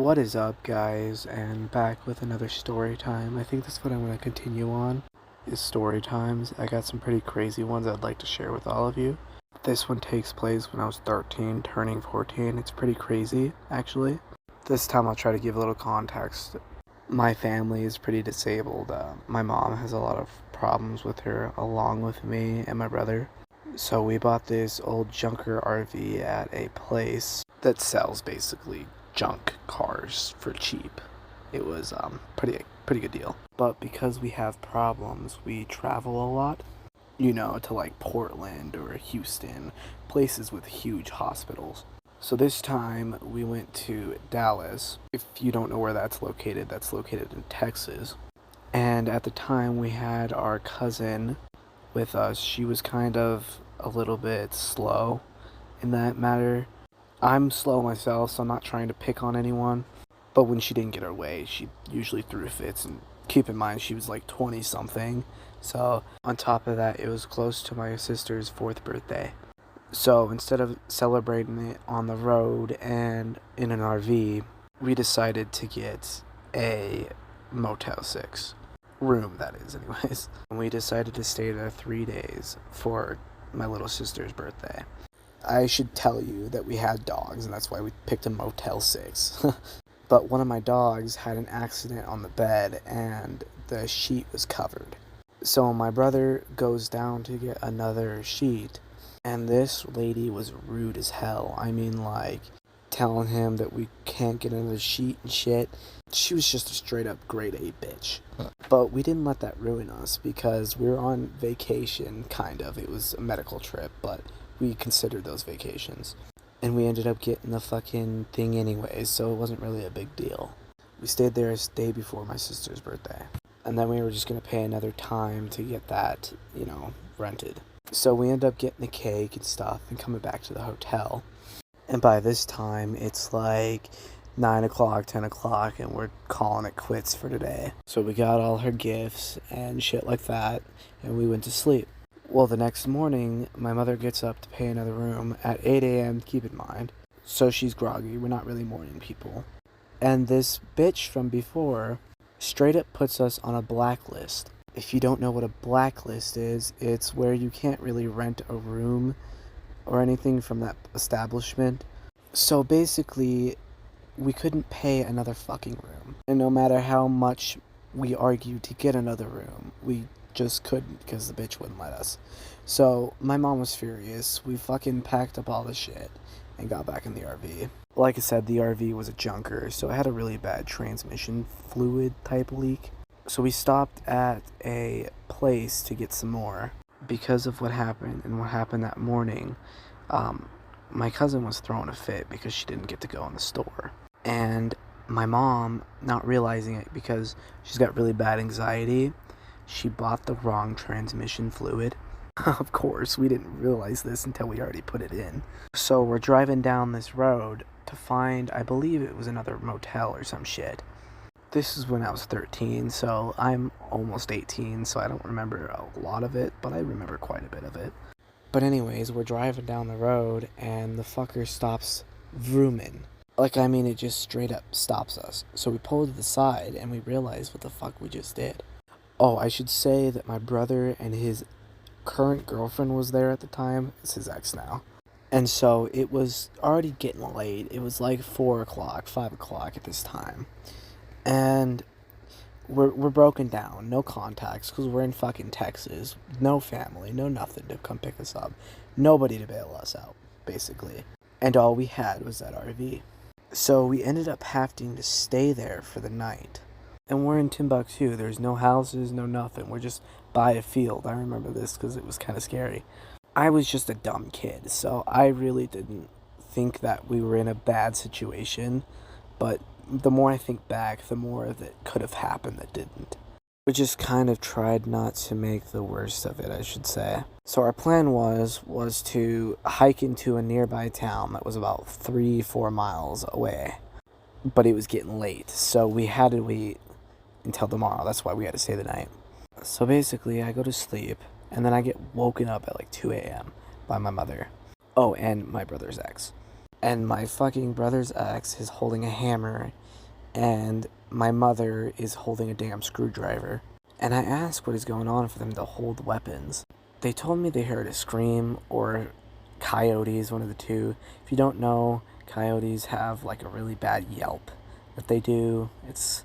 What is up, guys, and back with another story time. I think that's what I'm going to continue on, is story times. I got some pretty crazy ones I'd like to share with all of you. This one takes place when I was 13, turning 14. It's pretty crazy, actually. This time I'll try to give a little context. My family is pretty disabled. My mom has a lot of problems with her, along with me and my brother. So we bought this old junker RV at a place that sells basically junk cars for cheap. It was pretty good deal. But because we have problems, we travel a lot. To like Portland or Houston, places with huge hospitals. So this time we went to Dallas. If you don't know where that's located in Texas. And at the time we had our cousin with us. She was kind of a little bit slow in that matter. I'm slow myself, so I'm not trying to pick on anyone. But when she didn't get her way, she usually threw fits. And keep in mind, she was like 20 something. So on top of that, it was close to my sister's 4th birthday. So instead of celebrating it on the road and in an RV, we decided to get a Motel 6 room, that is, anyways. And we decided to stay there 3 days for my little sister's birthday. I should tell you that we had dogs, and that's why we picked a Motel 6. But one of my dogs had an accident on the bed, and the sheet was covered. So my brother goes down to get another sheet, and this lady was rude as hell. I mean, like, telling him that we can't get another sheet and shit. She was just a straight up grade A bitch. But we didn't let that ruin us, because we were on vacation, kind of. It was a medical trip, but we considered those vacations. And we ended up getting the fucking thing anyways, so it wasn't really a big deal. We stayed there a day before my sister's birthday. And then we were just going to pay another time to get that, rented. So we ended up getting the cake and stuff and coming back to the hotel. And by this time, it's like 9 o'clock, 10 o'clock, and we're calling it quits for today. So we got all her gifts and shit like that, and we went to sleep. Well, the next morning, my mother gets up to pay another room at 8 a.m., keep in mind. So she's groggy. We're not really morning people. And this bitch from before straight up puts us on a blacklist. If you don't know what a blacklist is, it's where you can't really rent a room or anything from that establishment. So basically, we couldn't pay another fucking room. And no matter how much we argued to get another room, we just couldn't, because the bitch wouldn't let us. So my mom was furious. We fucking packed up all the shit and got back in the RV. Like I said, the RV was a junker, so it had a really bad transmission fluid type leak. So we stopped at a place to get some more. Because of what happened and what happened that morning, my cousin was throwing a fit because she didn't get to go in the store. And my mom, not realizing it because she's got really bad anxiety, she bought the wrong transmission fluid. Of course, we didn't realize this until we already put it in. So we're driving down this road to find, I believe it was another motel or some shit. This is when I was 13, so I'm almost 18, so I don't remember a lot of it, but I remember quite a bit of it. But anyways, we're driving down the road, and the fucker stops vrooming. It just straight up stops us. So we pull to the side, and we realize what the fuck we just did. Oh, I should say that my brother and his current girlfriend was there at the time. It's his ex now. And so it was already getting late. It was like 4 o'clock, 5 o'clock at this time. And we're broken down. No contacts, because we're in fucking Texas. No family, no nothing to come pick us up. Nobody to bail us out, basically. And all we had was that RV. So we ended up having to stay there for the night. And we're in Timbuktu. There's no houses, no nothing. We're just by a field. I remember this because it was kind of scary. I was just a dumb kid, so I really didn't think that we were in a bad situation. But the more I think back, the more that could have happened that didn't. We just kind of tried not to make the worst of it, I should say. So our plan was to hike into a nearby town that was about 3-4 miles away. But it was getting late, so we had to wait until tomorrow. That's why we had to stay the night. So basically, I go to sleep, and then I get woken up at like 2 a.m. by my mother. Oh, and my brother's ex. And my fucking brother's ex is holding a hammer and my mother is holding a damn screwdriver. And I asked what is going on for them to hold weapons. They told me they heard a scream or coyotes, one of the two. If you don't know, coyotes have like a really bad yelp. If they do, it's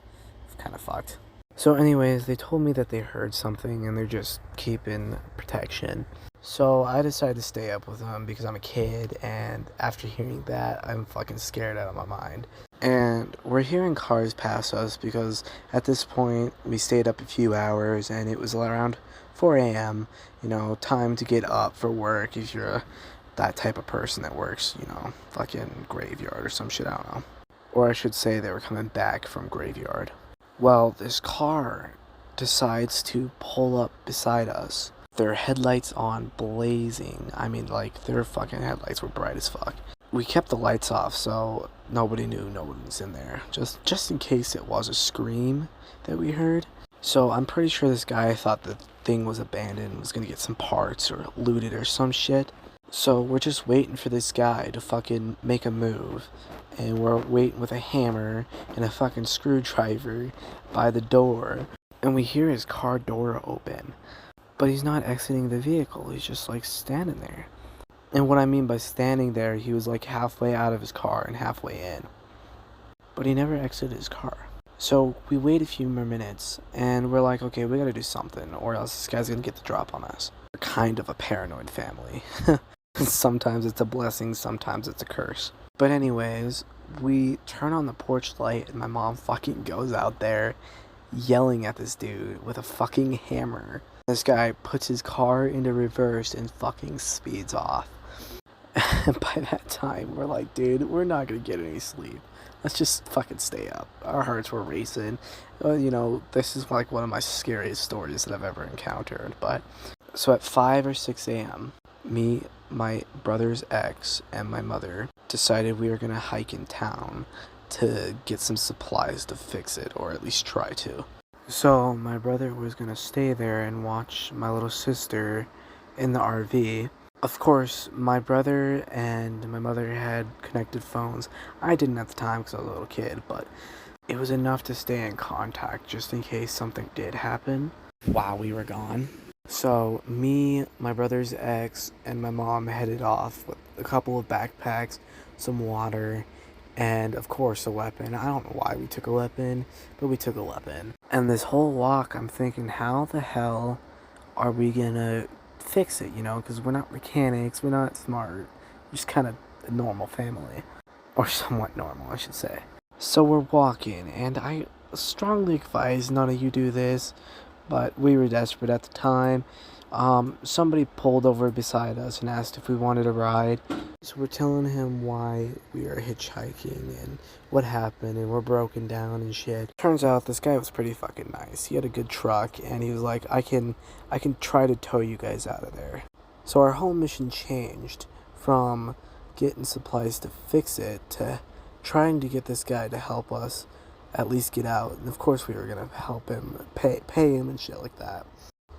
kind of fucked. So anyways, they told me that they heard something and they're just keeping protection. So I decided to stay up with them because I'm a kid, and after hearing that, I'm fucking scared out of my mind. And we're hearing cars pass us because at this point we stayed up a few hours and it was around 4 a.m. You know, time to get up for work if you're that type of person that works, you know, fucking graveyard or some shit, I don't know. Or I should say they were coming back from graveyard. Well, this car decides to pull up beside us. Their headlights on blazing. I mean, like, their fucking headlights were bright as fuck. We kept the lights off so nobody knew no one was in there. Just in case it was a scream that we heard. So I'm pretty sure this guy thought the thing was abandoned, was gonna get some parts or looted or some shit. So we're just waiting for this guy to fucking make a move. And we're waiting with a hammer and a fucking screwdriver by the door. And we hear his car door open. But he's not exiting the vehicle, he's just like standing there. And what I mean by standing there, he was like halfway out of his car and halfway in. But he never exited his car. So we wait a few more minutes and we're like, okay, we gotta do something or else this guy's gonna get the drop on us. We're kind of a paranoid family. Sometimes it's a blessing, sometimes it's a curse. But anyways, we turn on the porch light and my mom fucking goes out there yelling at this dude with a fucking hammer. This guy puts his car into reverse and fucking speeds off. And by that time, we're like, dude, we're not gonna get any sleep. Let's just fucking stay up. Our hearts were racing. You know, this is like one of my scariest stories that I've ever encountered. But so at 5 or 6 a.m., me, my brother's ex, and my mother decided we were gonna hike in town to get some supplies to fix it, or at least try to. So my brother was gonna stay there and watch my little sister in the RV. Of course, my brother and my mother had connected phones. I didn't at the time because I was a little kid, but it was enough to stay in contact just in case something did happen while we were gone. So me, my brother's ex, and my mom headed off with a couple of backpacks, some water, and of course a weapon. I don't know why we took a weapon, but we took a weapon. And this whole walk, I'm thinking, how the hell are we gonna fix it, you know? Because we're not mechanics, we're not smart. We're just kind of a normal family. Or somewhat normal, I should say. So we're walking, and I strongly advise none of you do this, but we were desperate at the time. Somebody pulled over beside us and asked if we wanted a ride. So we're telling him why we are hitchhiking and what happened, and we're broken down and shit. Turns out this guy was pretty fucking nice. He had a good truck, and he was like, I can try to tow you guys out of there. So our whole mission changed from getting supplies to fix it to trying to get this guy to help us at least get out. And of course we were gonna help him, pay him and shit like that.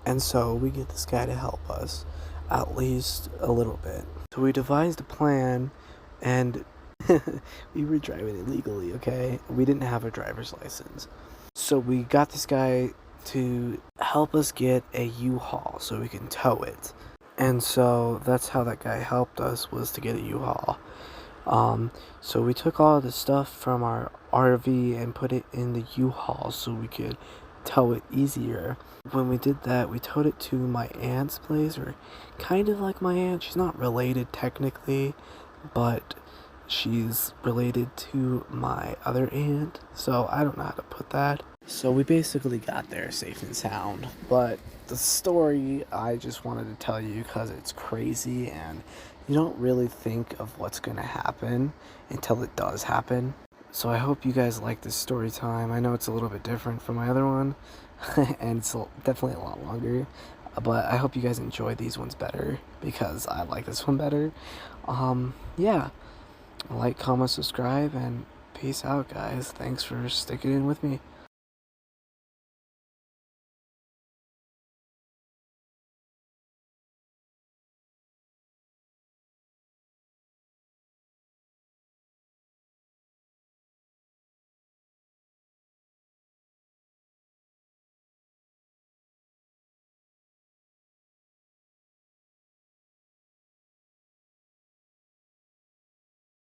And so we get this guy to help us at least a little bit. So we devised a plan, and we were driving illegally, okay? We didn't have a driver's license. So we got this guy to help us get a U-Haul so we can tow it. And so that's how that guy helped us, was to get a U-Haul. So we took all the stuff from our RV and put it in the U-Haul so we could tow it easier. When we did that, we towed it to my aunt's place, or kind of like my aunt. She's not related technically, but she's related to my other aunt, so I don't know how to put that. So we basically got there safe and sound, but the story I just wanted to tell you because it's crazy and you don't really think of what's going to happen until it does happen. So I hope you guys like this story time. I know it's a little bit different from my other one, and it's definitely a lot longer, but I hope you guys enjoy these ones better because I like this one better. Yeah, like, comment, subscribe, and peace out, guys. Thanks for sticking in with me.